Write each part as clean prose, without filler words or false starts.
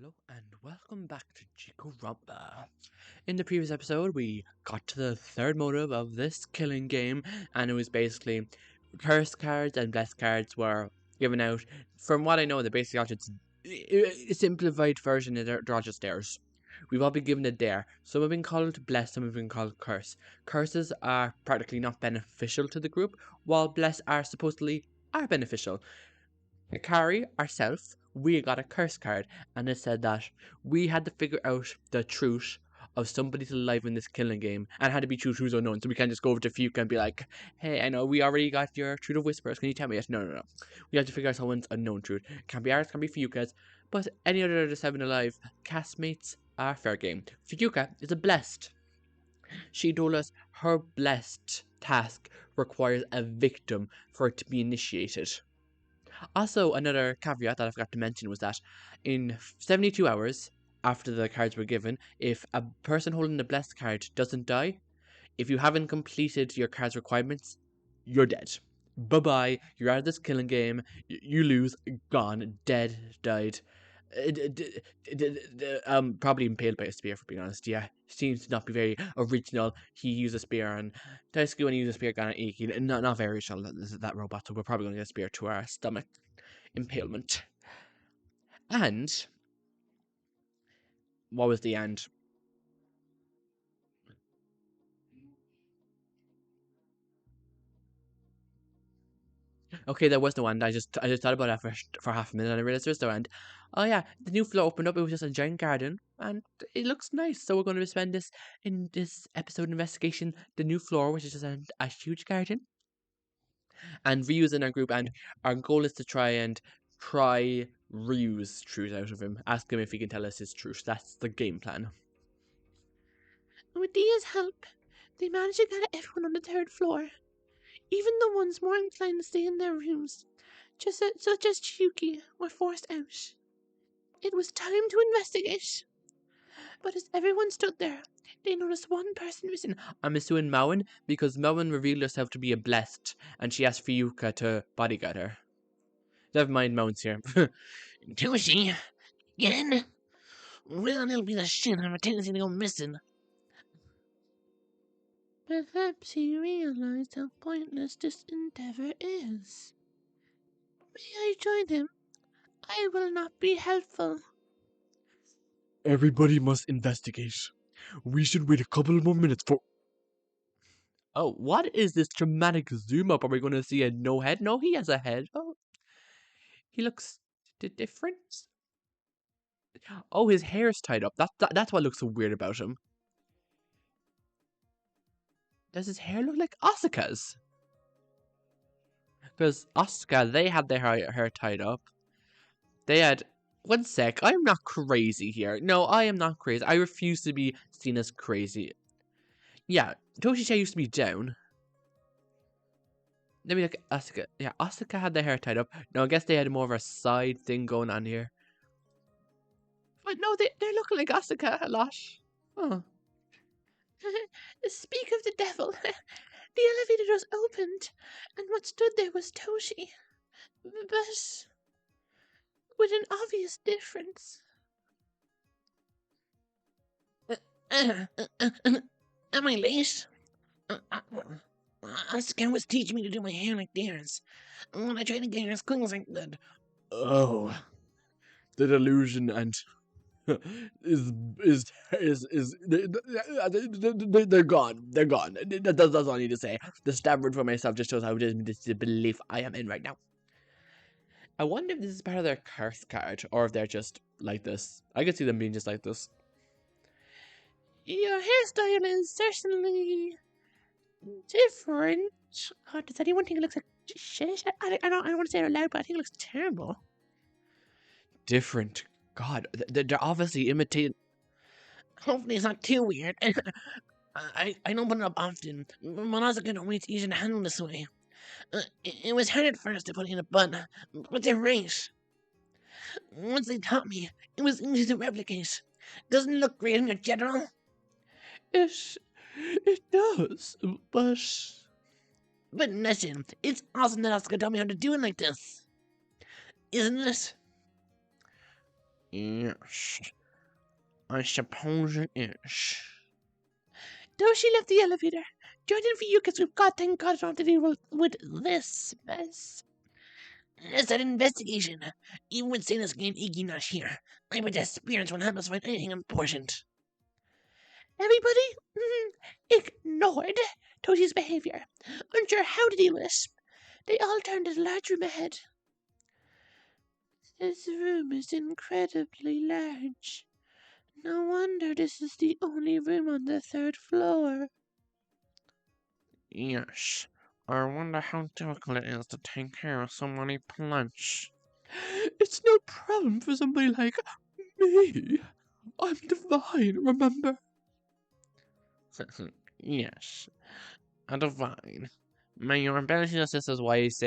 Hello and welcome back to Jikoronpa. In the previous episode, we got to the third motive of this killing game, and it was basically curse cards and bless cards were given out. From what I know, they're basically all just a simplified version, they're all just theirs. We've all been given a dare. Some have been called bless, some have been called curse. Curses are practically not beneficial to the group, while bless are supposedly are beneficial. Carrie, ourselves, we got a curse card, and it said that we had to figure out the truth of somebody's alive in this killing game, and had to be truth who's unknown. So we can't just go over to Fuka and be like, "Hey, I know we already got your truth of whispers. Can you tell me?" Yes, no. We have to figure out someone's unknown truth. Can't be ours, can't be Fuka's, but any other of the 7 alive castmates are fair game. Fuka is a blessed. She told us her blessed task requires a victim for it to be initiated. Also, another caveat that I forgot to mention was that in 72 hours after the cards were given, if a person holding the blessed card doesn't die, if you haven't completed your card's requirements, you're dead. Bye-bye, you're out of this killing game, you lose, gone, dead, died. Probably impaled by a spear, for being honest. Yeah, seems to not be very original. He used a spear on Daisuke when he used a spear on Ikki. Not very original, that robot, so we're probably going to get a spear to our stomach. Impalement. And what was the end? Okay, there was no end. I just thought about that for half a minute, and I realized there's no end. Oh yeah, the new floor opened up. It was just a giant garden, and it looks nice. So we're going to spend this in this episode investigation the new floor, which is just a huge garden, and Ryu's in our group, and our goal is to try Ryu's truth out of him. Ask him if he can tell us his truth. That's the game plan. With Dia's help, they managed to get everyone on the third floor. Even the ones more inclined to stay in their rooms, such as Chiyuki, were forced out. It was time to investigate. But as everyone stood there, they noticed one person missing. I'm assuming Maon, because Maon revealed herself to be a blessed, and she asked Ryuka to bodyguard her. Never mind, Maon's here. Toshi, again? Well, it'll be the shit have a tendency to go missing. Perhaps he realized how pointless this endeavor is. May I join him? I will not be helpful. Everybody must investigate. We should wait a couple more minutes for... Oh, what is this dramatic zoom up? Are we going to see a no head? No, he has a head. Oh, he looks different. Oh, his hair's tied up. That's what looks so weird about him. Does his hair look like Asuka's? Because Asuka, they had their hair tied up. They had... One sec, I'm not crazy here. No, I am not crazy. I refuse to be seen as crazy. Yeah, Toshi used to be down. Let me look at Asuka. Yeah, Asuka had their hair tied up. No, I guess they had more of a side thing going on here. But no, they're looking like Asuka a lot. Oh. Speak of the devil. The elevator doors opened, and what stood there was Toshi. But with an obvious difference. Am I late? Asuka was teaching me to do my hair like theirs. When I tried to get her as quick as I could. Oh. The delusion and... they're gone. They're gone. That's all I need to say. The stammered for myself just shows how disbelief I am in right now. I wonder if this is part of their curse card, or if they're just like this. I could see them being just like this. Your hairstyle is certainly different. Oh, does anyone think it looks like shit? I don't want to say it out loud, but I think it looks terrible. Different. God, they're obviously imitating. Hopefully it's not too weird. I don't put it up often. But also I don't it's easy to handle this way. It was hard at first to put in a bun, but they're right. Once they taught me, it was easy to replicate. Doesn't it look great in your general? It does, but... But listen, it's awesome that Asuka taught me how to do it like this. Isn't it? Yes, I suppose it is. Toshi left the elevator. Jordan for you because we've got thank God not to deal with this mess. It's an investigation. Even with Seinosuke Ikki not here, I bet experience won't help us find anything important. Everybody ignored Toshi's behavior, unsure how to deal with it. They all turned to the large room ahead. This room is incredibly large. No wonder this is the only room on the third floor. Yes, I wonder how difficult it is to take care of so many plants. It's no problem for somebody like me. I'm divine, remember? Yes, a divine. May your ability assist us. Why is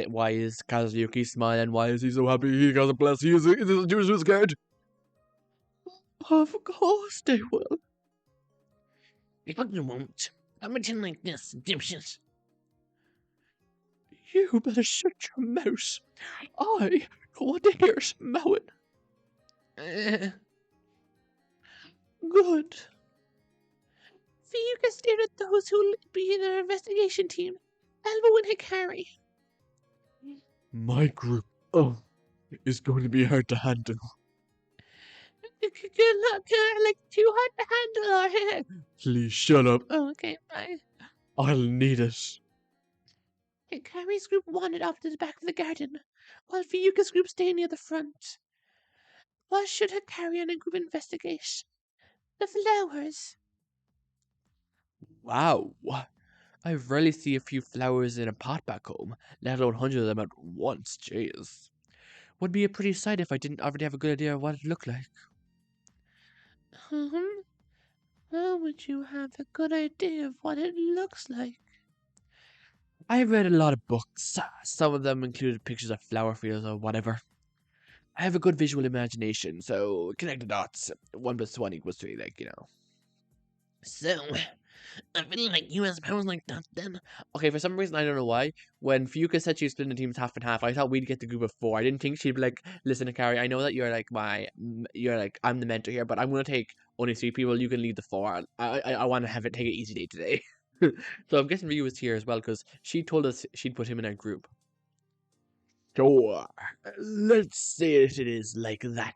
Kazuyuki smiling? Why is he so happy? He got a bless. Is this Jewish scared? Of course they will. But you won't. I'm pretend like this, dipshit. You better shut your mouth. I want to hear Maon. Good. Fuyuka stared at those who'll be in our investigation team. Elbow and Hikari. My group, is going to be hard to handle. Good luck, like too hard to handle. Please shut up. Oh, okay, bye. I'll need it. Hikari's group wandered off to the back of the garden, while Fuyuka's group stayed near the front. What should Hikari and a group investigate? The flowers. Wow. I rarely see a few flowers in a pot back home, let alone hundreds of them at once. Jeez. Would be a pretty sight if I didn't already have a good idea of what it looked like. How would you have a good idea of what it looks like? I read a lot of books. Some of them included pictures of flower fields or whatever. I have a good visual imagination, so connect the dots. 1 + 1 = 3, So, I feel like you has powers like that then. Okay, for some reason, I don't know why, when Fuka said she was splitting the teams half and half, I thought we'd get the group of 4. I didn't think she'd be like, listen, Akari, I know that I'm the mentor here, but I'm going to take only 3 people. You can lead the 4. I want to take an easy day today. So I'm guessing Ryu was here as well, because she told us she'd put him in our group. Sure. Let's say it is like that.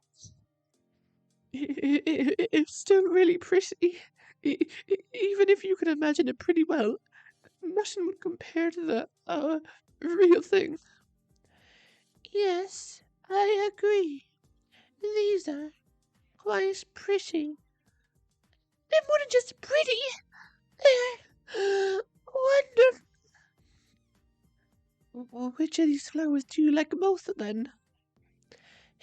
It's still really pretty. Even if you can imagine it pretty well, nothing would compare to the real thing. Yes, I agree. These are quite pretty. They're more than just pretty. They're wonderful. Which of these flowers do you like most then?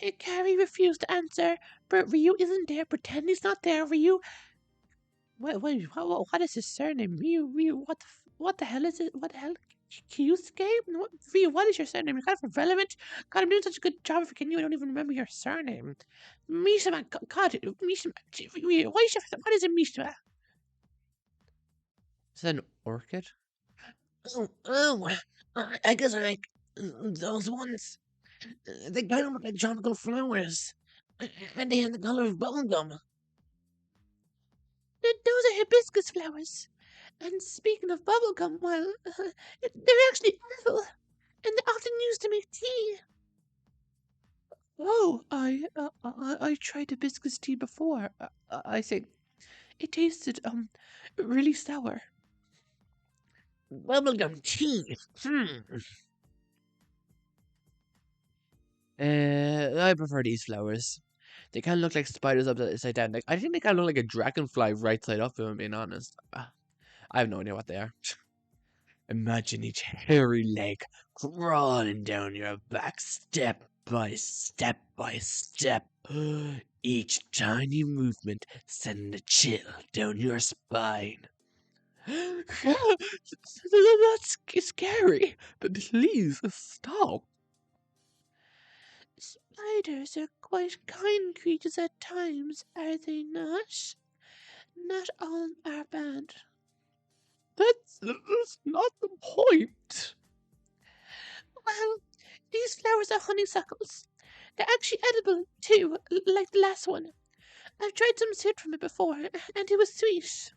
Hikari refused to answer, but Ryu isn't there. Pretend he's not there, Ryu. What is his surname? Ryu, what the hell is it? What the hell? Kyusuke? Ryu, what is your surname? You got it from Relevant? God, I'm doing such a good job forgetting you. I don't even remember your surname. Mishima, God, Mishima. Ryu, what is it, Mishima? Is that an orchid? I guess I like those ones. They kind of look like tropical flowers. And they have the color of bubblegum. Those are hibiscus flowers. And speaking of bubblegum, well, they're actually edible. And they're often used to make tea. Oh, I tried hibiscus tea before. I think it tasted, really sour. Bubblegum tea. I prefer these flowers. They kind of look like spiders upside down. Like, I think they kind of look like a dragonfly right side up, if I'm being honest. I have no idea what they are. Imagine each hairy leg crawling down your back step by step by step. Each tiny movement sending a chill down your spine. That's scary. But please stop. Spiders are quite kind creatures at times, are they not? Not all are bad. That's not the point. Well, these flowers are honeysuckles. They're actually edible, too, like the last one. I've tried some syrup from it before, and it was sweet.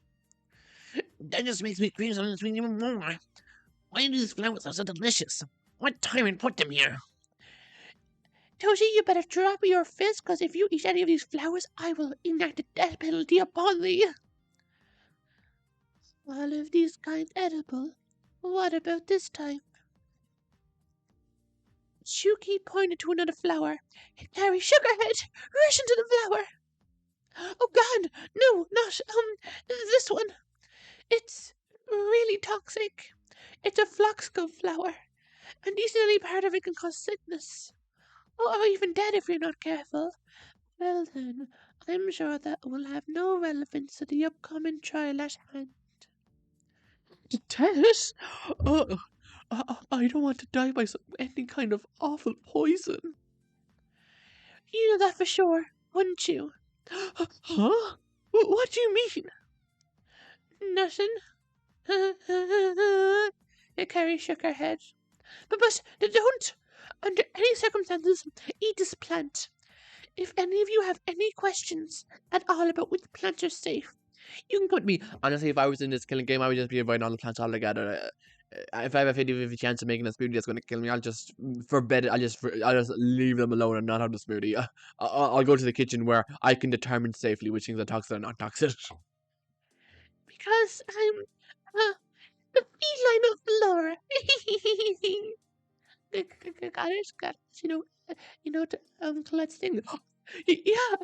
That just makes me crave something sweet even more. Why do these flowers are so delicious? What tyrant put them here? Toshi, you better drop your fist, because if you eat any of these flowers, I will enact the death penalty upon thee. All of these kinds edible. What about this type? Shuki pointed to another flower. Hikari shook her head. Rush into the flower. Oh God, no, not, this one. It's really toxic. It's a foxglove flower, and eating any part of it can cause sickness. Or even death if you're not careful. Well then, I'm sure that will have no relevance to the upcoming trial at hand. Tess? I don't want to die by any kind of awful poison. You know that for sure, wouldn't you? Huh? What do you mean? Nothing. Carrie shook her head. But don't, under any circumstances, eat this plant. If any of you have any questions at all about which plants are safe, you can Put me. Honestly, if I was in this killing game, I would just be avoiding all the plants altogether. If I have a 50-50 chance of making a smoothie that's going to kill me, I'll just forbid it. I'll just leave them alone and not have the smoothie. I'll go to the kitchen where I can determine safely which things are toxic and not toxic. because I'm the feline of Flora. Got it. Colette's thing. Yeah,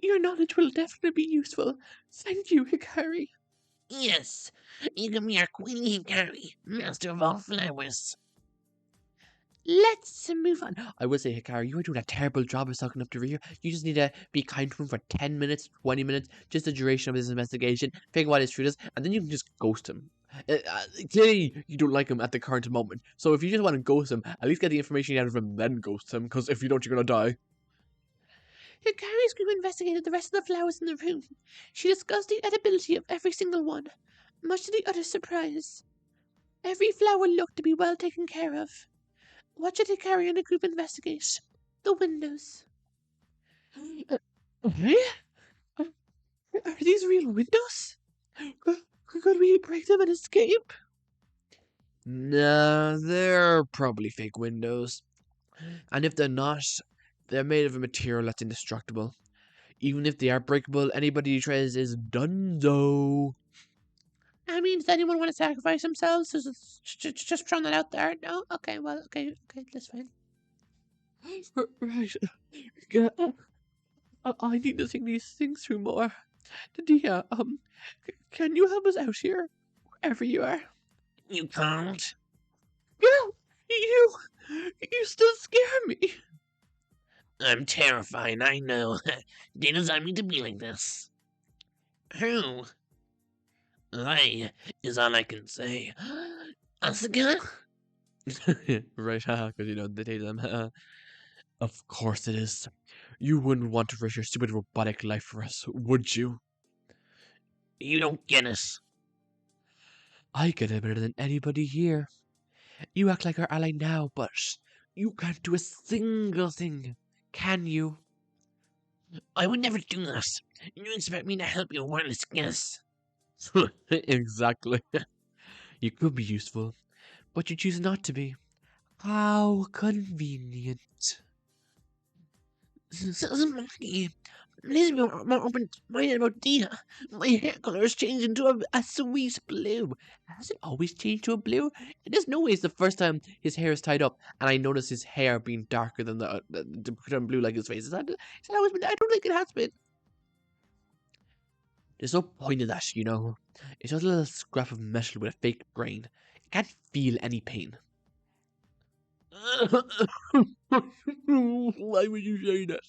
your knowledge will definitely be useful. Thank you, Hikari. Yes, you can be our Queen Hikari, master of all flowers. Let's move on. I would say, Hikari, you are doing a terrible job of sucking up to Rio. You just need to be kind to him for 10 minutes, 20 minutes, just the duration of his investigation, figure out what his truth is, and then you can just ghost him. Clearly, you don't like him at the current moment. So if you just want to ghost him, at least get the information out of him, then ghost him, because if you don't, you're going to die. Hikari's group investigated the rest of the flowers in the room. She discussed the edibility of every single one, much to the other's surprise. Every flower looked to be well taken care of. What should Hikari and the group investigate? The windows. Are these real windows? Could we break them and escape? Nah, they're probably fake windows. And if they're not, they're made of a material that's indestructible. Even if they are breakable, anybody who tries is donezo. I mean, does anyone want to sacrifice themselves? Just throwing that out there. No? Okay, that's fine. Right. I need to think these things through more. Dia, can you help us out here? Wherever you are. You can't? No! You still scare me. I'm terrified, I know. They designed me to be like this. Who? I is all I can say. Asuka? Right, because you know, they take them. Of course it is. You wouldn't want to risk your stupid robotic life for us, would you? You don't get it. I get it better than anybody here. You act like our ally now, but you can't do a single thing, can you? I would never do that. You expect me to help your worthless guess. Exactly. You could be useful, but you choose not to be. How convenient. Maggie, please be more open-minded about Dina. My hair color has changed into a sweet blue. Has it always changed to a blue? There's no way it's the first time his hair is tied up and I notice his hair being darker than the turn blue like his face. Is that always been? I don't think it has been. There's no point in that, you know. It's just a little scrap of metal with a fake brain. It can't feel any pain. Why would you say that?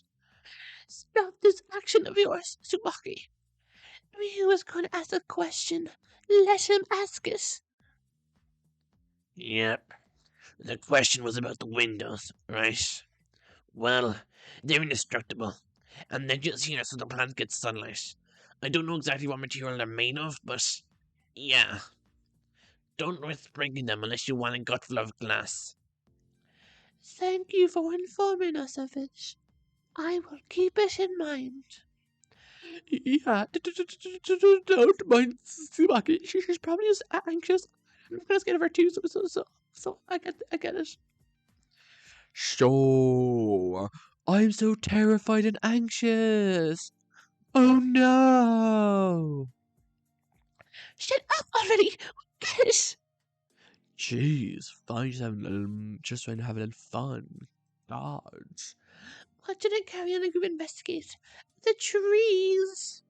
Stop this action of yours, Tsubaki. Ryu was going to ask a question. Let him ask it. Yep. The question was about the windows, right? Well, they're indestructible, and they're just here so the plant gets sunlight. I don't know exactly what material they're made of, but yeah. Don't risk breaking them unless you want a gut full of glass. Thank you for informing us of it. I will keep it in mind. Yeah, don't mind Tsubaki. She's probably just anxious. I'm kind of scared of her too, so I get it. So, I'm so terrified and anxious. Oh no! Shut up already! Yes! Jeez, fine, just trying to have a little fun. God. Why didn't carry on and go investigate? The trees!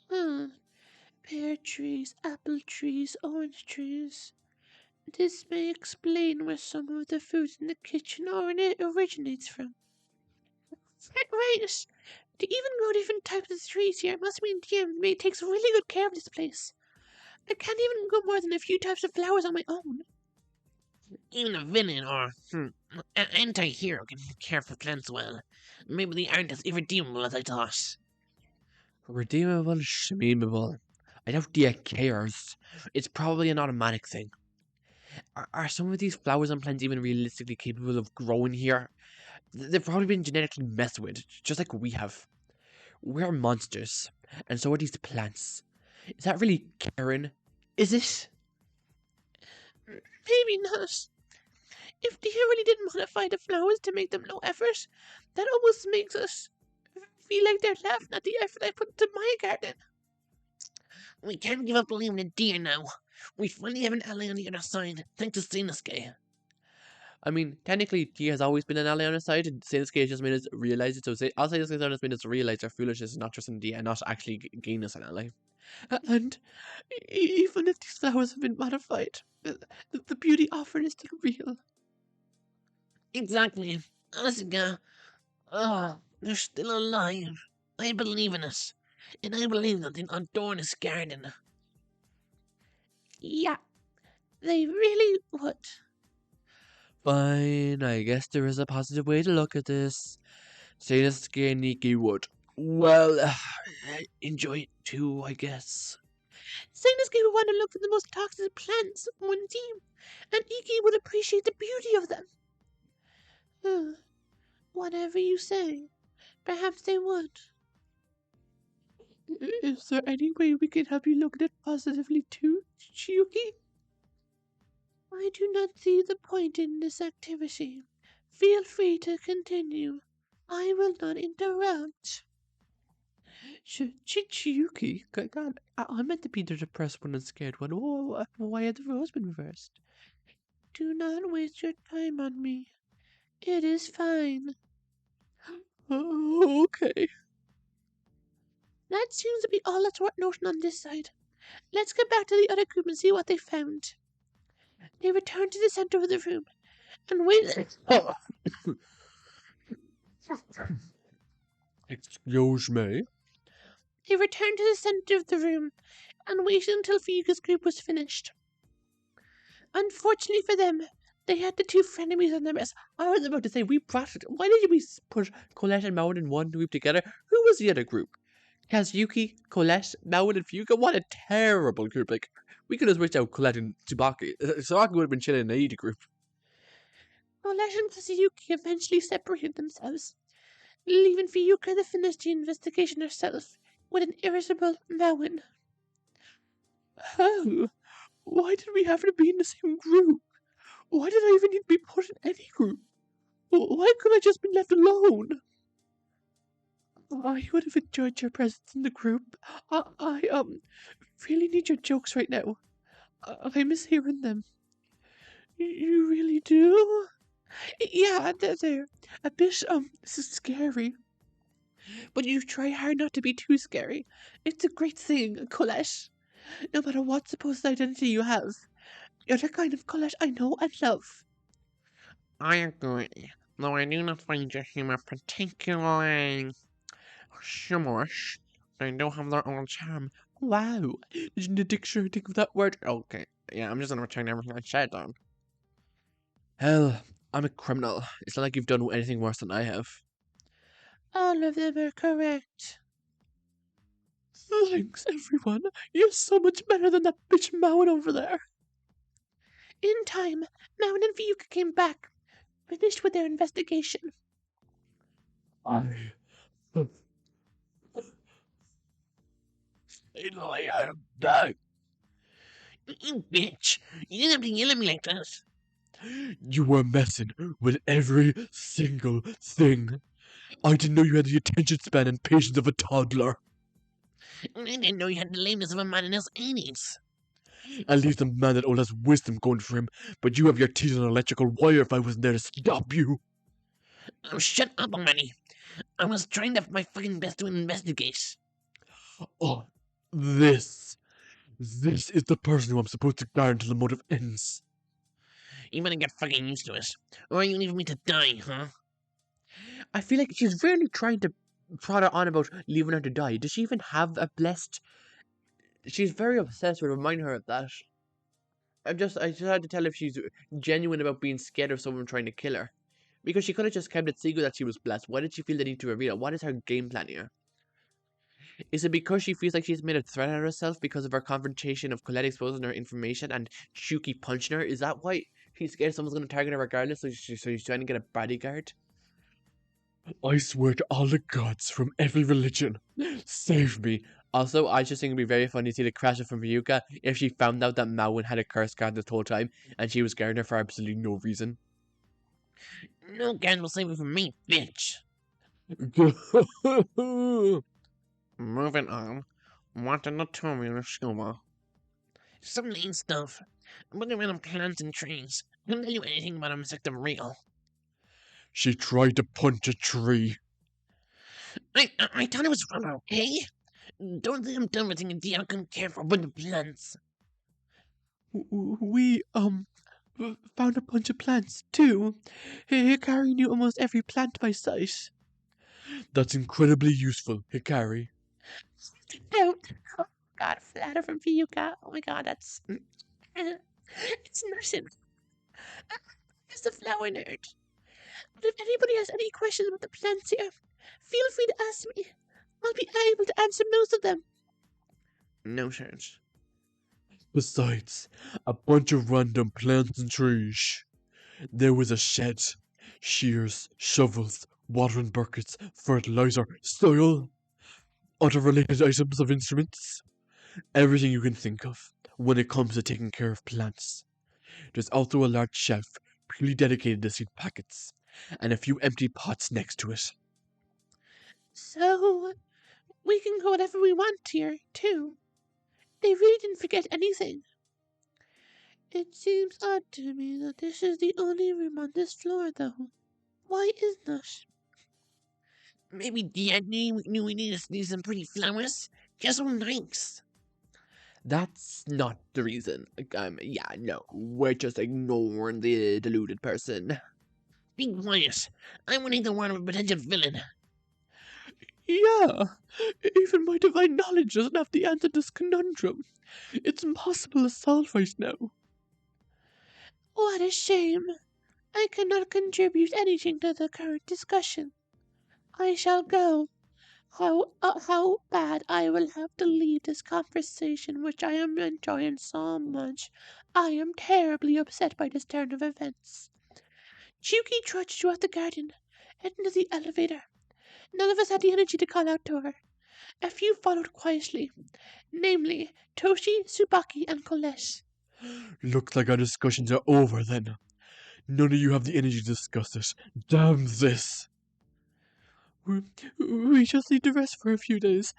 Pear trees, apple trees, orange trees. This may explain where some of the food in the kitchen originates from. Right. To even grow different types of trees here must mean DM takes really good care of this place. I can't even grow more than a few types of flowers on my own. Even a villain or an anti-hero can care for plants well. Maybe they aren't as irredeemable as I thought. Redeemable, shmeemable. I doubt Dia cares. It's probably an automatic thing. Are some of these flowers and plants even realistically capable of growing here? They've probably been genetically messed with, just like we have. We're monsters, and so are these plants. Is that really caring? Is it? Maybe not. If they really did modify the flowers to make them no effort, that almost makes us feel like they're laughing at the effort I put into my garden. We can't give up believing in deer now. We finally have an ally on the other side, thanks to Seinosuke. I mean, technically, Dia has always been an ally on our side, and Seinosuke has just made us realize it. So I'll say Seinosuke has made us realize our foolishness is not just in Dia, and not actually gain us an ally. And even if these flowers have been modified, the beauty offered is still real. Exactly. Asuka, they're still alive. I believe in us. And I believe that they'll adorn this garden. Yeah, they really would. Fine, I guess there is a positive way to look at this. Seinosuke and Ikki would. Well, enjoy it too, I guess. Seinosuke would want to look for the most toxic plants on one team, and Ikki would appreciate the beauty of them. Whatever you say. Perhaps they would. Is there any way we can help you look at it positively too, Chiyuki? I do not see the point in this activity. Feel free to continue. I will not interrupt. Chiyuki? God, I meant to be the depressed one and scared one. Why had the roles been reversed? Do not waste your time on me. It is fine. Oh, okay. That seems to be all that's worth noting on this side. Let's get back to the other group and see what they found. They returned to the center of the room and waited. Excuse me? They returned to the center of the room and waited until Fuga's group was finished. Unfortunately for them, they had the two frenemies on their mess. I was about to say, why did we put Kolette and Maon in one group together? Who was the other group? Kazuyuki, Kolette, Maon, and Fuga? What a terrible group. Like, we could have switched out Kolette and Tsubaki. Tsubaki would have been chilling in either group. Kolette and Kazuyuki eventually separated themselves, leaving Fuyuka to finish the investigation herself with an irritable Maon. Hell, why did we have to be in the same group? Why did I even need to be put in any group? Why couldn't I just be left alone? I would have enjoyed your presence in the group. I really need your jokes right now. I miss hearing them. You really do? Yeah, they're a bit, scary. But you try hard not to be too scary. It's a great thing, Kolette. No matter what supposed identity you have, you're the kind of Kolette I know and love. I agree, though I do not find your humor particularly humorous. They do have their own charm. Wow. Didn't the dictionary think of that word? Okay. Yeah, I'm just gonna return everything I said then. Hell, I'm a criminal. It's not like you've done anything worse than I have. All of them are correct. Thanks, everyone. You're so much better than that bitch Maon over there. In time, Maon and Fuyuka came back, finished with their investigation. I am back. You bitch! You didn't have to yell at me like that. You were messing with every single thing. I didn't know you had the attention span and patience of a toddler. I didn't know you had the lameness of a man in his 80s. At least a man that old has wisdom going for him, but you have your teeth on an electrical wire if I wasn't there to stop you. Oh, shut up already. I was trying to my fucking best to investigate. Oh, this is the person who I'm supposed to guard until the motive ends. You better get fucking used to it. Or are you leaving me to die, huh? I feel like she's really trying to prod her on about leaving her to die. Does she even have a blessed... She's very obsessed with reminding her of that. I just had to tell if she's genuine about being scared of someone trying to kill her. Because she could have just kept it secret that she was blessed. Why did she feel the need to reveal it? What is her game plan here? Is it because she feels like she's made a threat out of herself because of her confrontation of Kolette exposing her information and Shuki punching her? Is that why she's scared someone's going to target her regardless, so she's trying to get a bodyguard? I swear to all the gods from every religion, save me. Also, I just think it'd be very funny to see the crash from Ryuka if she found out that Maon had a curse card this whole time and she was scaring her for absolutely no reason. No guard will save it from me, bitch. Moving on. What in the Tommy Scuba? Some lean stuff. I'm looking around plants and trees. I don't tell you anything about them except them real. She tried to punch a tree. I thought it was fun, okay? Don't think I'm done with things I couldn't care for but the plants. We, found a bunch of plants, too. Hikari knew almost every plant by sight. That's incredibly useful, Hikari. Out. Oh, God, flatter from Fiyuka. Oh my God, that's... It's nothing. It's the flower nerd. But if anybody has any questions about the plants here, feel free to ask me. I'll be able to answer most of them. No chance. Besides, a bunch of random plants and trees. There was a shed, shears, shovels, watering buckets, fertilizer, soil, other related items of instruments. Everything you can think of when it comes to taking care of plants. There's also a large shelf purely dedicated to seed packets, and a few empty pots next to it. So, we can go whatever we want here, too. They really didn't forget anything. It seems odd to me that this is the only room on this floor, though. Why is that? Maybe Dad knew we needed some pretty flowers. Just so nice. That's not the reason. Yeah, no, we're just ignoring the deluded person. Be quiet. I'm winning the one of a potential villain. Yeah, even my divine knowledge doesn't have the answer to this conundrum. It's impossible to solve right now. What a shame. I cannot contribute anything to the current discussion. I shall go. How bad I will have to leave this conversation, which I am enjoying so much. I am terribly upset by this turn of events. Chuki trudged throughout the garden, heading to the elevator. None of us had the energy to call out to her. A few followed quietly, namely Toshi, Tsubaki, and Kolette. Looks like our discussions are over then. None of you have the energy to discuss it. Damn this! We just need to rest for a few days.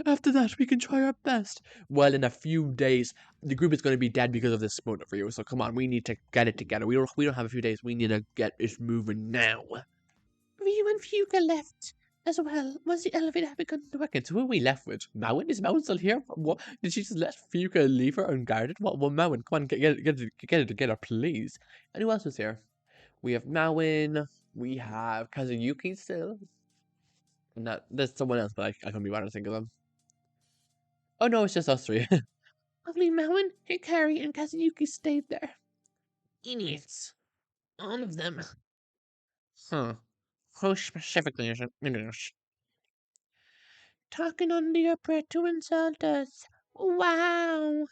After that, we can try our best. Well, in a few days, the group is going to be dead because of this motive for you. So come on, we need to get it together. We don't have a few days. We need to get it moving now. Ryu and Fuga left as well once the elevator had begun to work. And so who are we left with? Maon? Is Maon still here? What? Did she just let Fuka leave her unguarded? What? Well, Maon, come on, get it together, please. And who else is here? We have Maon. We have Kazuyuki still. No, there's someone else, but I can't be bothered to think of them. Oh no, it's just us three. Only Maon, Hikari, and Kazuyuki stayed there. Idiots. All of them. Huh. Who specifically is English? Talking under your breath to insult us. Wow.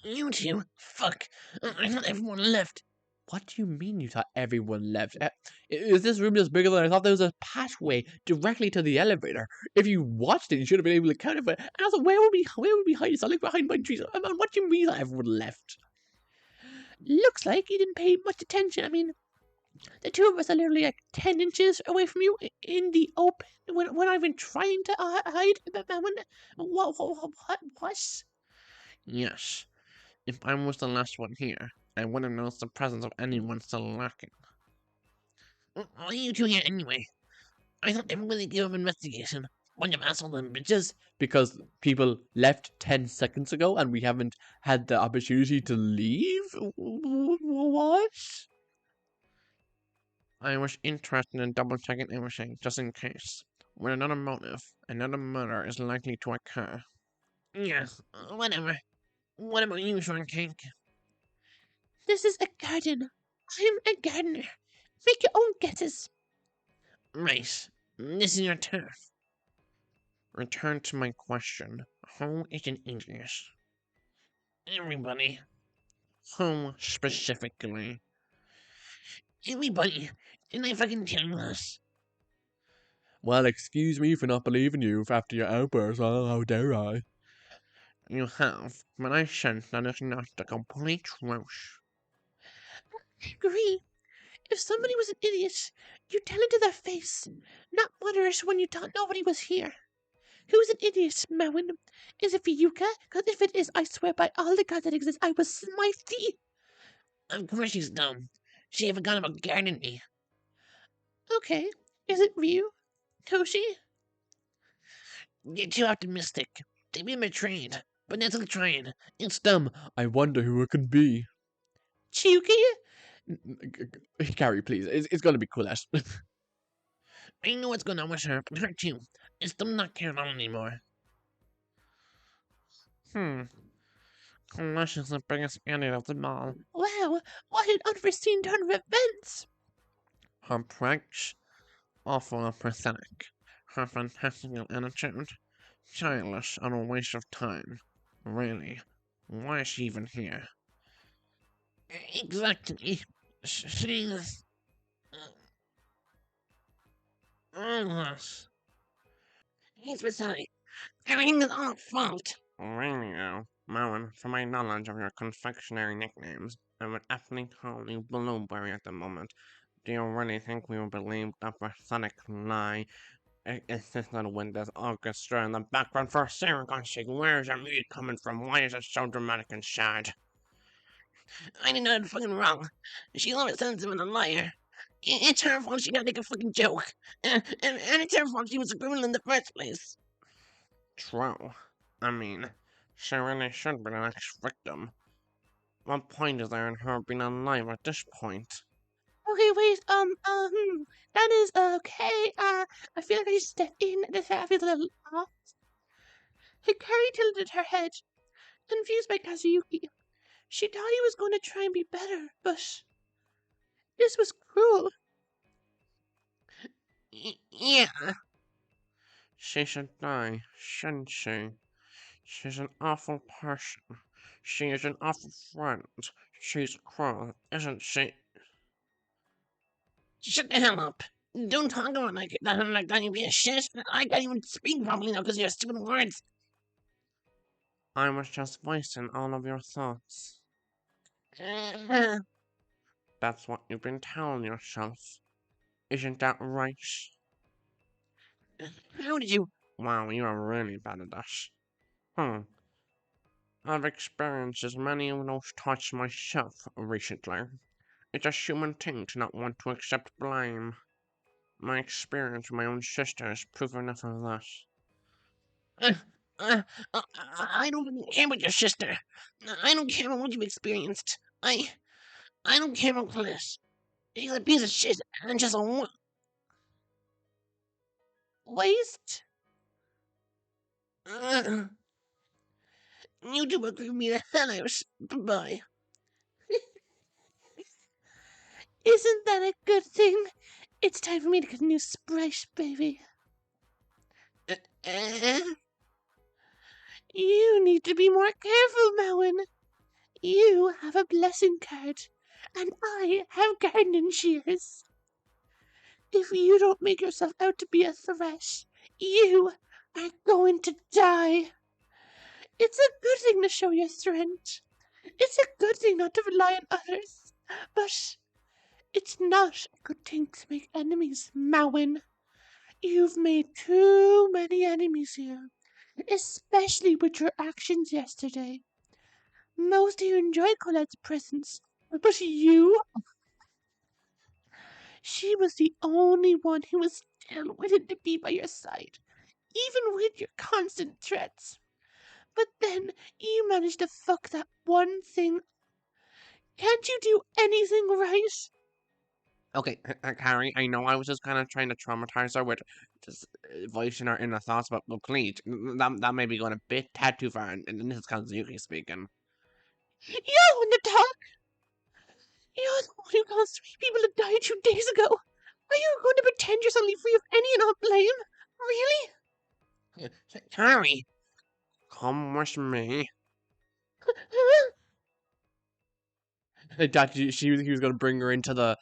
You two? Fuck. I thought everyone left. What do you mean you thought everyone left? Is this room just bigger than I thought? There was a pathway directly to the elevator. If you watched it, you should have been able to count it. But and also, where would we hide? It's not like behind pine trees. What do you mean that everyone left? Looks like you didn't pay much attention. I mean, the two of us are literally like 10 inches away from you in the open when I've been trying to hide. What? Yes. If I was the last one here, I wouldn't notice the presence of anyone still lurking. Why are you two here anyway? I thought everybody gave up investigation. Bunch of assholes and bitches. Because people left 10 seconds ago and we haven't had the opportunity to leave? What? I was interested in double checking everything, just in case. With another motive, another murder is likely to occur. Yeah, whatever. What about you, Shortcake? This is a garden. I'm a gardener. Make your own guesses. Right. This is your turf. Return to my question. Who is an idiot? Everybody. Who specifically? Everybody. Didn't I fucking tell you this? Well, excuse me for not believing you after your outburst. Oh, how dare I? You have, but I sense that it's not the complete truth. I agree. If somebody was an idiot, you'd tell it to their face, not mutter it when you thought nobody was here. Who's an idiot, Maon? Is it Fiyuka? Because if it is, I swear by all the gods that exist, I will smite thee. Of course she's dumb. She forgot about guarding me. Okay, is it Ryu? Toshi? You're too optimistic. They've been betrayed, but they're still trying. It's dumb. I wonder who it can be. Chiyuki? Carrie, please. It's gonna be Kolette. I know what's going on with her, but her too. It's them not caring on anymore. Kolette is the biggest idiot of them all. Wow, what an unforeseen turn of events! Her pranks, awful and pathetic. Her fantastical attitude, childish and a waste of time. Really, why is she even here? Exactly. She's... Endless. He's beside. Everything is our fault. Really, Maon, from my knowledge of your confectionery nicknames, I would aptly call you Blueberry at the moment. Do you really think we will believe the pathetic lie? Is this little Windows orchestra in the background for a God's sake? Where is your music coming from? Why is it so dramatic and sad? I didn't know it fucking wrong. She always sends him a liar. It's her fault she got to make a fucking joke. And it's her fault she was a criminal in the first place. True. I mean, she really should be the next victim. What point is there in her being alive at this point? Okay, wait, that is, okay, I feel like I should step in. I feel a little off. Hikari tilted her head, confused by Kazuyuki. She thought he was going to try and be better, but this was cruel. Yeah. She should die, shouldn't she? She's an awful person. She is an awful friend. She's cruel, isn't she? Shut the hell up. Don't talk about that, you be a shit. I can't even speak properly now because of your stupid words. I was just voicing all of your thoughts. That's what you've been telling yourself. Isn't that right? How did you... Wow, you are really bad at that. I've experienced as many of those thoughts myself recently. It's a human thing to not want to accept blame. My experience with my own sister is proof enough of that. I don't care about your sister. I don't care about what you've experienced. I don't care about Kolette. She's a piece of shit and just a Waste? You two will give me the hell out. Bye-bye. Isn't that a good thing? It's time for me to get a new Sprite, baby. You need to be more careful, Maon. You have a blessing card, And I have gardening shears. If you don't make yourself out to be a threat, you are going to die. It's a good thing to show your strength. It's a good thing not to rely on others. But it's not a good thing to make enemies, Maon. You've made too many enemies here, especially with your actions yesterday. Most of you enjoyed Colette's presence, but you, she was the only one who was still willing to be by your side, even with your constant threats. But then you managed to fuck that one thing. Can't you do anything right? Okay, Harry, I know I was just kind of trying to traumatize her with just voicing her inner thoughts, but please, that may be going a bit tad too far, and this is Kazuyuki speaking. You're in the dark. You're the one who caused 3 people to die 2 days ago. Are you going to pretend you're suddenly free of any and all blame? Really? Harry, come with me. That he was gonna bring her into the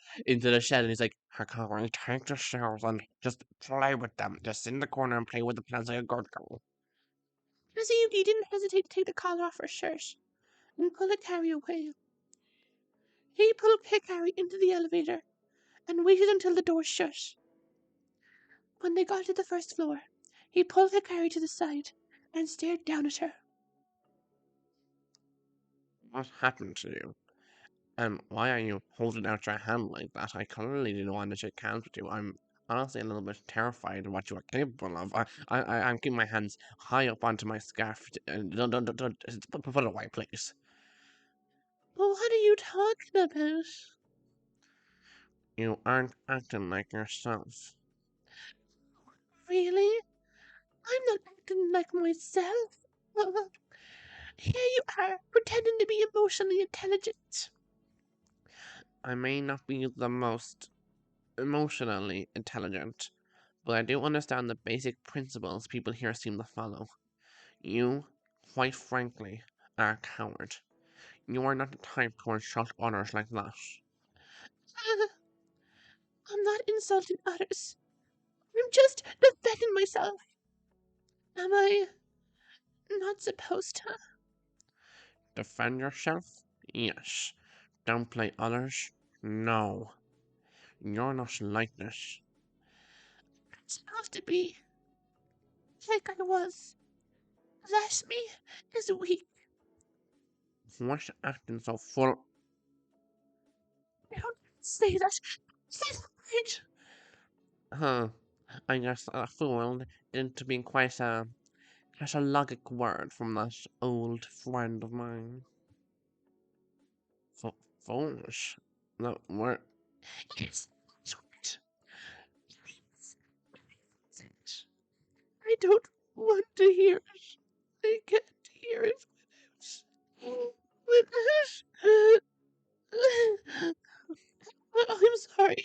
shed, and he's like, Harry, take the shells and just play with them. Just sit in the corner and play with the plants like a good girl. Kazuyuki didn't hesitate to take the collar off her shirt and pull Hikari away. He pulled Hikari into the elevator and waited until the door shut. When they got to the first floor, he pulled Hikari to the side and stared down at her. What happened to you? And why are you holding out your hand like that? I clearly didn't want to shake hands with you. I'm honestly a little bit terrified of what you are capable of. I'm keeping my hands high up onto my scarf. Don't put it away, please. Well, what are you talking about? You aren't acting like yourself. Really? I'm not acting like myself. Here you are, pretending to be emotionally intelligent. I may not be the most emotionally intelligent, but I do understand the basic principles people here seem to follow. You, quite frankly, are a coward. You are not the type to insult others like that. I'm not insulting others. I'm just defending myself. Am I not supposed to? Defend yourself? Yes. Downplay others? No. You're not like this. I'm supposed to be like I was. That me is weak. What's acting so full? Don't say that. Say that right. Huh. I guess fool didn't be quite a logic word from that old friend of mine. Foolish? No, what? Yes, that's right. I don't want to hear it. I can't hear it without. I'm sorry.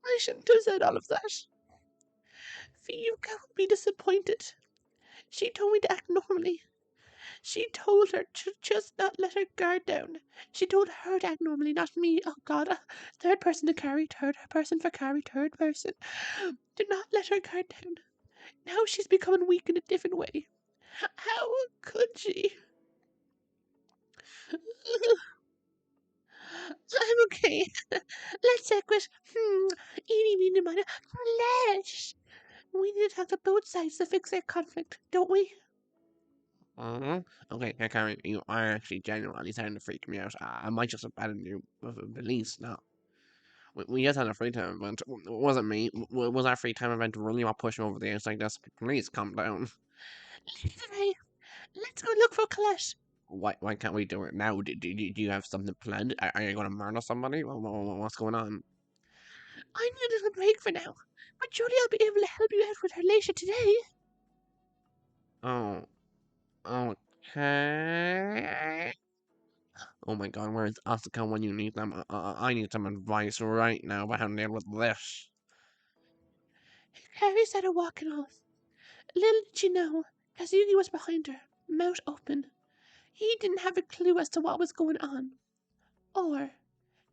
I shouldn't have said all of that. Fiyuka would be disappointed. She told me to act normally. She told her to just not let her guard down. She told her to act normally, not me. Oh God, third person to carry, third person for carry, third person. Do not let her guard down. Now she's becoming weak in a different way. How could she? I'm okay. Let's quit. Eeny, meeny, miny, flesh. We need to talk to both sides to fix their conflict, don't we? Okay, Karen, you are actually genuinely starting to freak me out. I might just abandon you with a release now. We just had a free time event. It wasn't me. Was our free time event really what pushed me over the edge like this? Please calm down. Anyway, let's go look for Kolette. Why can't we do it now? Do you have something planned? Are you going to murder somebody? What's going on? I need a little break for now, but surely I'll be able to help you out with her later today. Oh, okay. Oh my god, where's Asuka when you need them? I need some advice right now about how to deal with this. Harry started walking off. Little did she know, Kazuyuki was behind her, mouth open. He didn't have a clue as to what was going on, or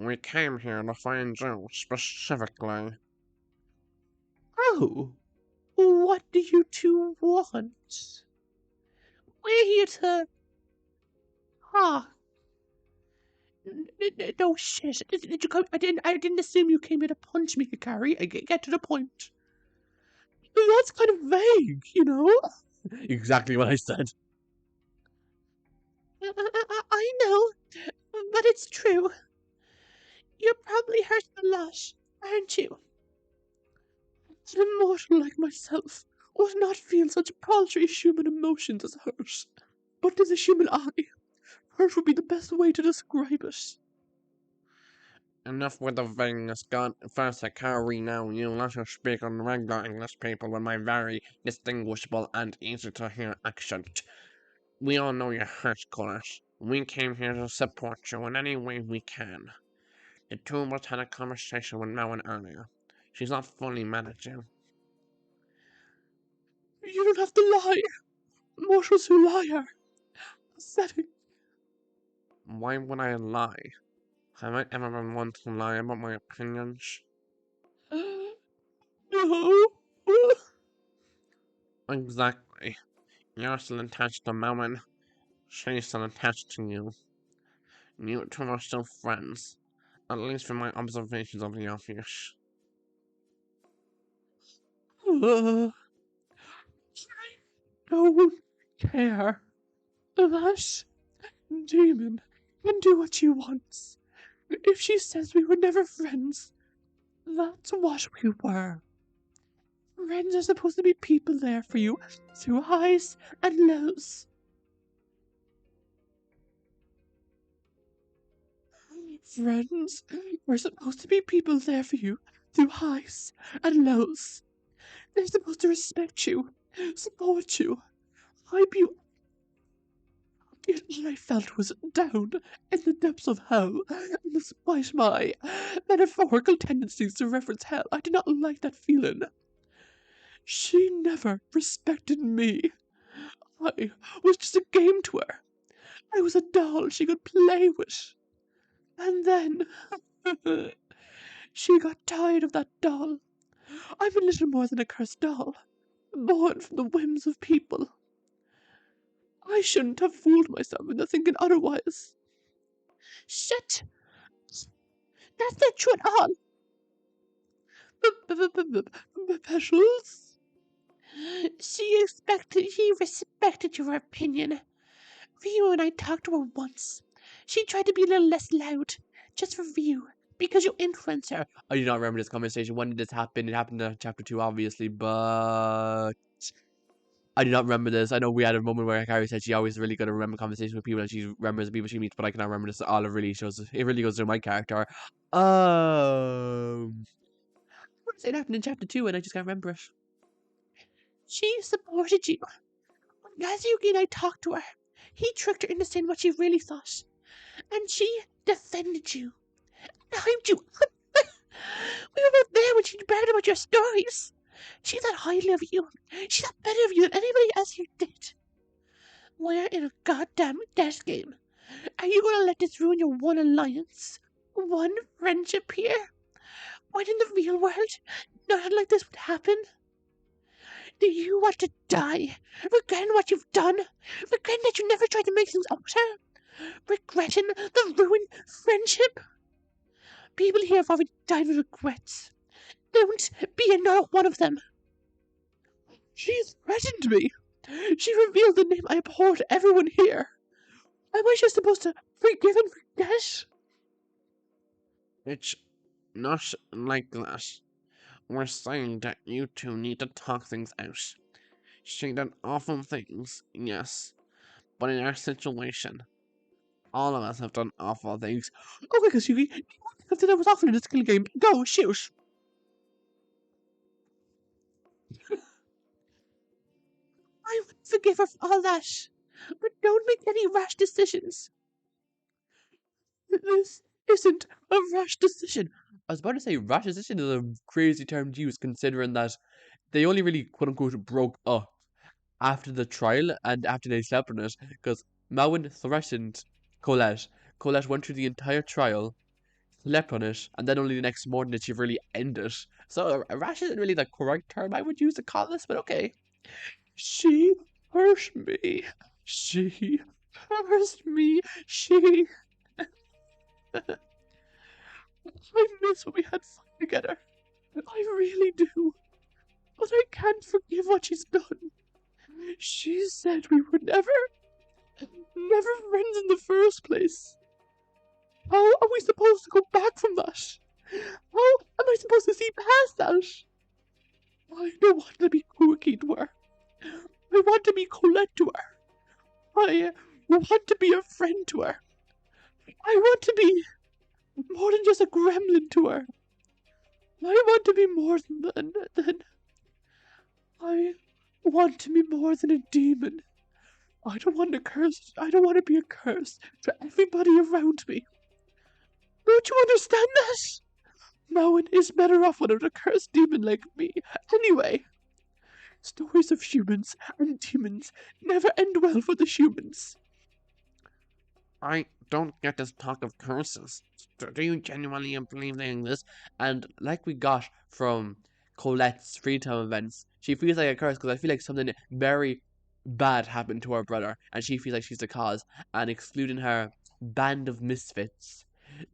We came here to find you, specifically. Oh, what do you two want? We're here to... Ah, no shit. Did you come? I didn't assume you came here to punch me, Hikari. Get to the point. That's kind of vague, you know? Exactly what I said. I know, but it's true. You're probably hurt a lot, aren't you? An immortal like myself would not feel such paltry human emotions as hurt. But to the human eye, hurt would be the best way to describe it. Enough with the vagueness, God. First, Hikari, now you let us speak on regular English people with my very distinguishable and easy-to-hear accent. We all know you're hurt, Kolette. We came here to support you in any way we can. The two of us had a conversation with Maon earlier. She's not fully mad at you. You don't have to lie. Mortals who lie are pathetic. Why would I lie? Have I ever been one to lie about my opinions? No. Exactly. You're still attached to Maon. She's still attached to you. You two are still friends. At least from my observations of the office. I don't care. That demon can do what she wants. If she says we were never friends, that's what we were. Friends are supposed to be people there for you through highs and lows. Friends are supposed to be people there for you through highs and lows. They're supposed to respect you, support you, hype you. Yet what I felt was down in the depths of hell, and despite my metaphorical tendencies to reference hell, I did not like that feeling. She never respected me. I was just a game to her. I was a doll she could play with. And then she got tired of that doll. I'm a little more than a cursed doll, born from the whims of people. I shouldn't have fooled myself into thinking otherwise. Shit! That's not true at all. Specials? She respected your opinion. Ryu and I talked to her once. She tried to be a little less loud, just for Ryu, because you influence her. I do not remember this conversation. When did this happen? It happened in chapter 2, obviously, but I do not remember this. I know we had a moment where Carrie said she always really good to remember conversations with people and she remembers the people she meets, but I cannot remember this. All it really shows, it really goes through my character. I want to say it happened in chapter 2 and I just can't remember it. She supported you. When Kazuyuki and I talked to her, he tricked her into saying what she really thought. And she defended you. And hyped you up. We were both there when she bragged about your stories. She thought highly of you. She thought better of you than anybody else here did. We're in a goddamn death game. Are you gonna let this ruin your one alliance? One friendship here? When in the real world, nothing like this would happen? Do you want to die? Regretting what you've done? Regretting that you never tried to make things alter? Regretting the ruined friendship? People here have already died with regrets. Don't be another one of them. She threatened me. She revealed the name I abhor to everyone here. Am I just supposed to forgive and forget? It's not like that. We're saying that you two need to talk things out. She did awful things, yes. But in our situation, all of us have done awful things. Okay, Kazuyuki, I said I was awful in this kill game. Go, shoot. I would forgive her for all that. But don't make any rash decisions. This isn't a rash decision. I was about to say rash decision is a crazy term to use considering that they only really quote unquote broke up after the trial and after they slept on it because Maon threatened Kolette. Kolette went through the entire trial, slept on it, and then only the next morning did she really end it. So a rash isn't really the correct term I would use to call this, but okay. She hurt me. She hurt me. She... I miss when we had fun together. I really do. But I can't forgive what she's done. She said we were never friends in the first place. How are we supposed to go back from that? How am I supposed to see past that? I don't want to be Kazuyuki to her. I want to be Kolette to her. I want to be a friend to her. I want to be more than just a gremlin to her. I want to be more than I want to be more than a demon. I don't want to be a curse to everybody around me. Don't you understand that? Maon is better off without a cursed demon like me. Anyway, stories of humans and demons never end well for the humans. I don't get this talk of curses. Do you genuinely believe they exist? And like we got from Colette's Freetown events, she feels like a curse because I feel like something very bad happened to her brother, and she feels like she's the cause. And excluding her band of misfits,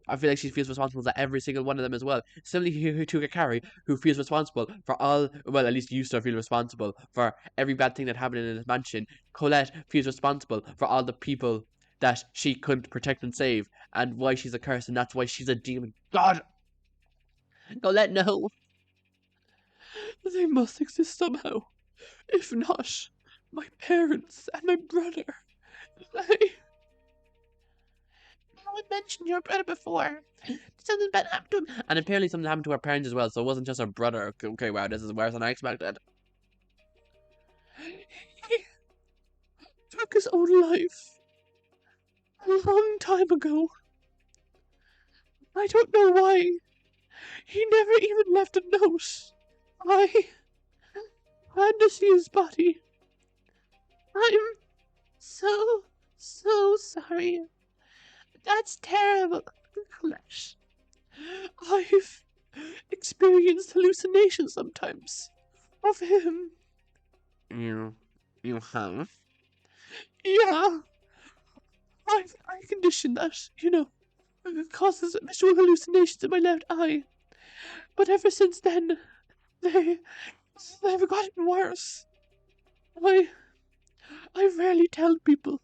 I feel like she feels responsible for every single one of them as well. Similarly to Hikari, who feels responsible for all, well, at least used to feel responsible for every bad thing that happened in his mansion. Kolette feels responsible for all the people that she couldn't protect and save, and why she's a curse, and that's why she's a demon. God! Kolette, no! They must exist somehow. If not, my parents and my brother, they... I mentioned your brother before. Something bad happened to him. And apparently something happened to her parents as well, so it wasn't just her brother. Okay, wow, this is worse than I expected. He took his own life a long time ago. I don't know why. He never even left a note. I had to see his body. I'm so sorry. That's terrible, Kolette. I've experienced hallucinations sometimes of him. You have? Yeah. I conditioned that, it causes visual hallucinations in my left eye. But ever since then, they've gotten worse. I rarely tell people.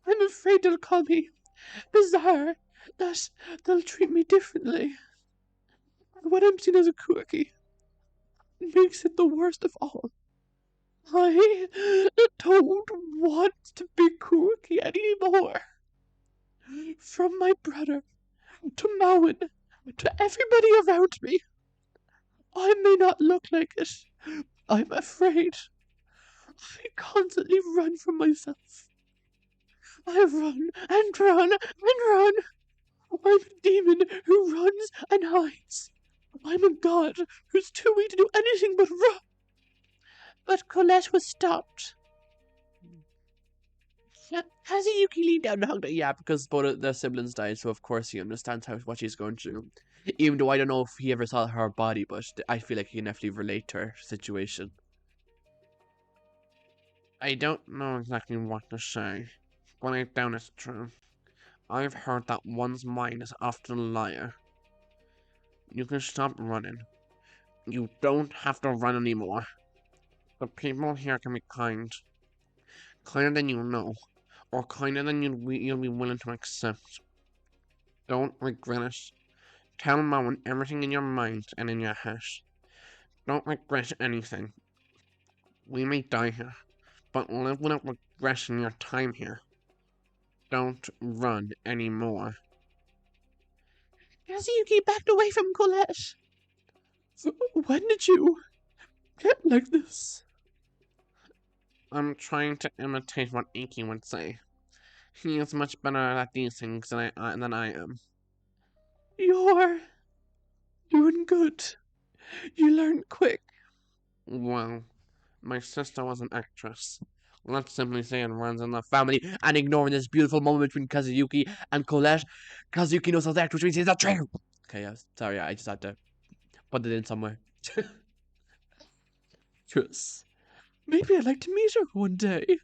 I'm afraid they'll call me bizarre, that they'll treat me differently. When I'm seen as a quirky, it makes it the worst of all. I don't want to be quirky anymore. From my brother, to Maon, to everybody around me. I may not look like it. I'm afraid. I constantly run from myself. I run and run and run. I'm a demon who runs and hides. I'm a god who's too weak to do anything but run. But Kolette was stopped. Kazuyuki leaned down and hugged her. Yeah, because both of their siblings died, so of course he understands what she's going through. Even though I don't know if he ever saw her body, but I feel like he can definitely relate to her situation. I don't know exactly what to say, but I doubt it's true. I've heard that one's mind is often a liar. You can stop running. You don't have to run anymore. The people here can be kind. Kinder than you know, or kinder than you'll be willing to accept. Don't regret it. Tell Maon everything in your mind and in your head. Don't regret anything. We may die here, but live without regretting your time here. Don't run anymore. Kazuyuki backed away from Kolette. When did you get like this? I'm trying to imitate what Ikki would say. He is much better at these things than I am. You're doing good. You learn quick. Well, my sister was an actress. Let's simply say it runs in the Family, and ignoring this beautiful moment between Kazuyuki and Kolette. Kazuyuki knows how to act, which means he's not true. Okay, yeah, sorry, I just had to put it in somewhere. Yes. Maybe I'd like to meet her one day.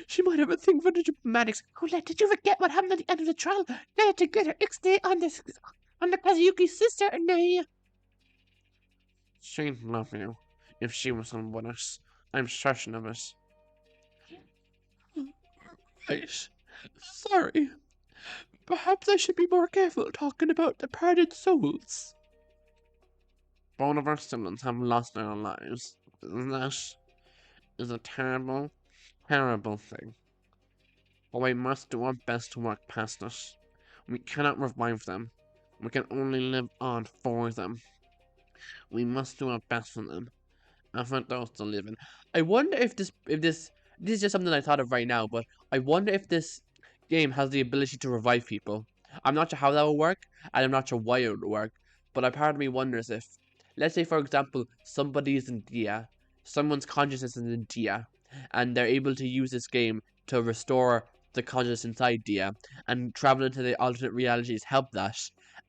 She might have a thing for the diplomatics. Kolette, did you forget what happened at the end of the trial? They had to get her ixnay on the Kazuyuki's sister, and they... She'd love you if she was on with us. I'm certain of it. Right. Sorry. Perhaps I should be more careful talking about departed souls. Both of our siblings have lost their lives. That is a terrible, terrible thing. But we must do our best to work past it. We cannot revive them. We can only live on for them. We must do our best for them, and for those still living. I wonder if this is just something I thought of right now, but I wonder if this game has the ability to revive people. I'm not sure how that will work, and I'm not sure why it would work, but a part of me wonders if, let's say for example, somebody is in Dia, someone's consciousness is in Dia, and they're able to use this game to restore the consciousness inside Dia, and travel into the alternate realities help that.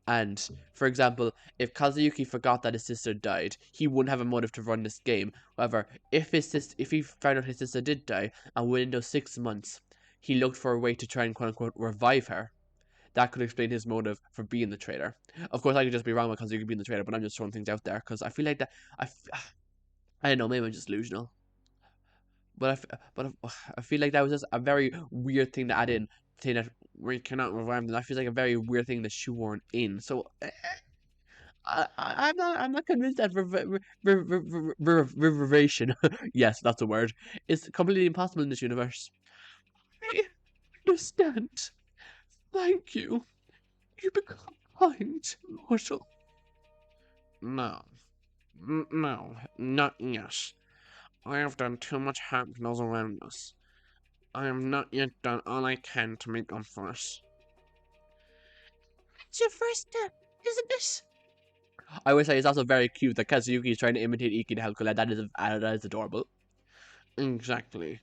And, for example, if Kazuyuki forgot that his sister died, he wouldn't have a motive to run this game. However, if he found out his sister did die, and within those 6 months, he looked for a way to try and quote-unquote revive her, that could explain his motive for being the traitor. Of course, I could just be wrong because Kazuyuki being the traitor, but I'm just throwing things out there, because I feel like that, I don't know, maybe I'm just delusional. But I feel like that was just a very weird thing to add in, saying that we cannot revive them. That feels like a very weird thing to shoehorn in. So I'm not convinced that reverberation, yes, that's a word, is completely impossible in this universe. I understand. Thank you. You become kind, mortal. No. No, not yet. I have done too much harm to those around us. I have not yet done all I can to make up for it. It's your first step, isn't it? I would say it's also very cute that Kazuyuki is trying to imitate Ikki to help Kolette. That is adorable. Exactly.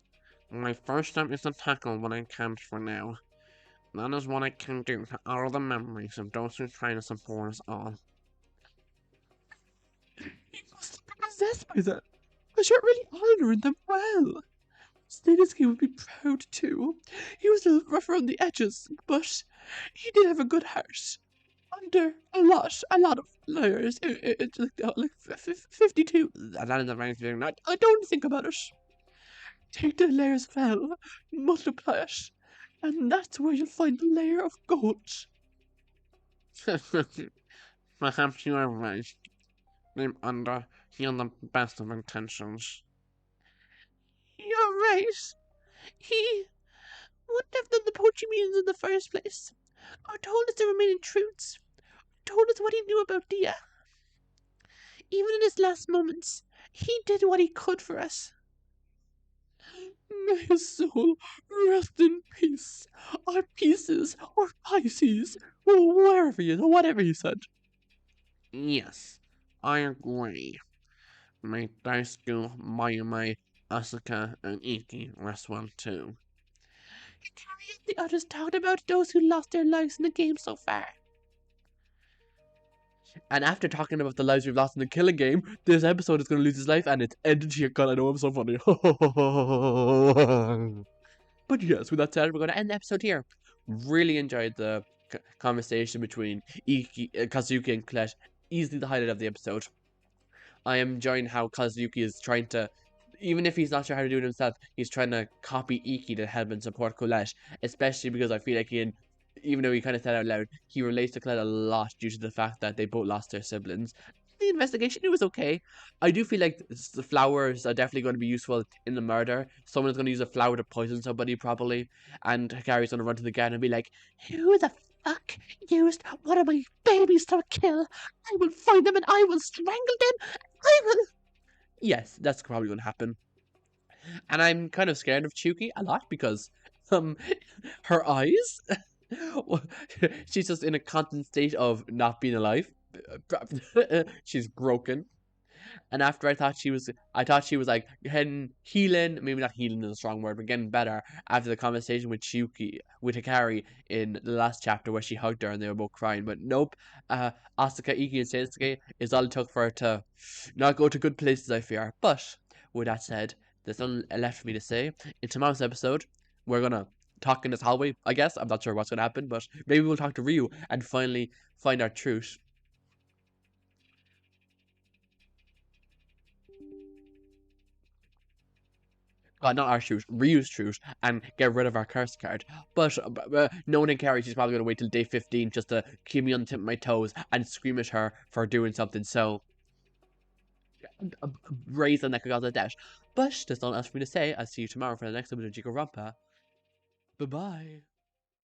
My first step is to tackle what I can't for now. That is what I can do to honor the memories of those who try to support us all. You must be possessed by them, because you're really honoring them well. Seinosuke would be proud too. He was a little rough around the edges, but he did have a good heart. Under a lot of layers. It's like 52. That is a very thing. I don't think about it. Take the layers well, multiply it, and that's where you'll find the layer of gold. Perhaps you are right. I'm under here the best of intentions. You're right. He wouldn't have done the poaching meetings in the first place, or told us the remaining truths, told us what he knew about Dia. Even in his last moments, he did what he could for us. May his soul rest in peace, or pieces, or Pisces, or wherever he is, or whatever he said. Yes, I agree. May Daisuke, Mayume, Asuka, and Ikki rest well too. The others talked about those who lost their lives in the game so far. And after talking about the lives we've lost in the killing game, this episode is going to lose his life, and it's ended here. God, I know I'm so funny. But yes, with that said, we're going to end the episode here. Really enjoyed the conversation between Kazuyuki and Kolette. Easily the highlight of the episode. I am enjoying how Kazuyuki is trying to, even if he's not sure how to do it himself, he's trying to copy Ikki to help and support Kolette. Especially because I feel like even though he kind of said out loud, he relates to Kolette a lot due to the fact that they both lost their siblings. The investigation, it was okay. I do feel like the flowers are definitely going to be useful in the murder. Someone's going to use a flower to poison somebody probably, and Hikari's going to run to the garden and be like, Who the fuck used one of my babies to kill? I will find them and I will strangle them. I will... Yes, that's probably going to happen. And I'm kind of scared of Chuki a lot because, her eyes, she's just in a constant state of not being alive. She's broken. And after I thought she was like healing, maybe not healing is a strong word, but getting better after the conversation with Hikari in the last chapter where she hugged her and they were both crying. But nope, Asuka, Ikki, and Seinosuke is all it took for her to not go to good places, I fear. But with that said, there's nothing left for me to say. In tomorrow's episode, we're gonna talk in this hallway, I guess. I'm not sure what's gonna happen, but maybe we'll talk to Ryu and finally find our truth. Not our truth, Ryu's truth, and get rid of our curse card. But knowing Hikari, she's probably gonna wait till day 15 just to keep me on the tip of my toes and scream at her for doing something so raise the neck of the dash. But there's nothing else for me to say. I'll see you tomorrow for the next episode of Jikoronpa. Bye bye.